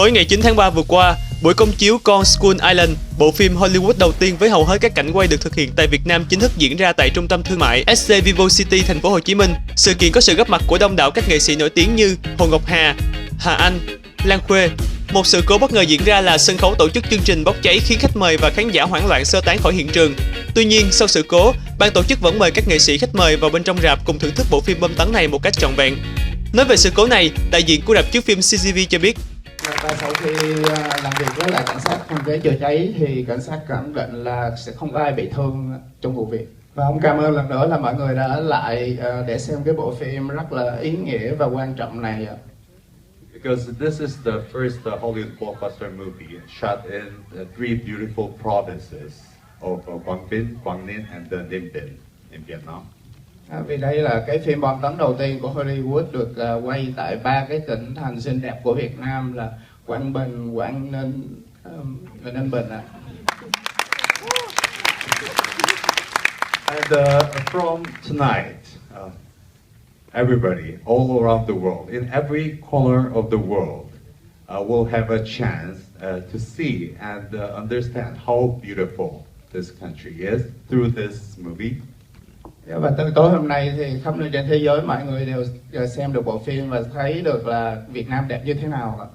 Tối ngày 9 tháng 3 vừa qua, buổi công chiếu Con Skull Island, bộ phim Hollywood đầu tiên với hầu hết các cảnh quay được thực hiện tại Việt Nam chính thức diễn ra tại trung tâm thương mại SC Vivo City, thành phố Hồ Chí Minh. Sự kiện có sự góp mặt của đông đảo các nghệ sĩ nổi tiếng như Hồ Ngọc Hà, Hà Anh, Lan Khuê. Một sự cố bất ngờ diễn ra là sân khấu tổ chức chương trình bốc cháy khiến khách mời và khán giả hoảng loạn sơ tán khỏi hiện trường. Tuy nhiên, sau sự cố, ban tổ chức vẫn mời các nghệ sĩ khách mời vào bên trong rạp cùng thưởng thức bộ phim bom tấn này một cách trọn vẹn. Nói về sự cố này, đại diện của rạp chiếu phim CCTV cho biết. Và sau khi làm việc với lại cảnh sát phòng cháy chữa cháy thì cảnh sát khẳng định là sẽ không có ai bị thương trong vụ việc. Và ông cảm ơn lần nữa là mọi người đã ở lại để xem cái bộ phim rất là ý nghĩa và quan trọng này. Because this is the first Hollywood blockbuster movie shot in three beautiful provinces of Quang Binh, Quang Ninh and Ninh Bình in Vietnam. Vì đây là cái phim bom tấn đầu tiên của Hollywood được quay tại ba cái tỉnh thành xinh đẹp của Việt Nam là Quảng Bình, Quảng Ninh và Ninh Bình. And from tonight, everybody all around the world, in every corner of the world, will have a chance to see and understand how beautiful this country is through this movie. Và từ tối hôm nay thì khắp nơi trên thế giới mọi người đều xem được bộ phim và thấy được là Việt Nam đẹp như thế nào.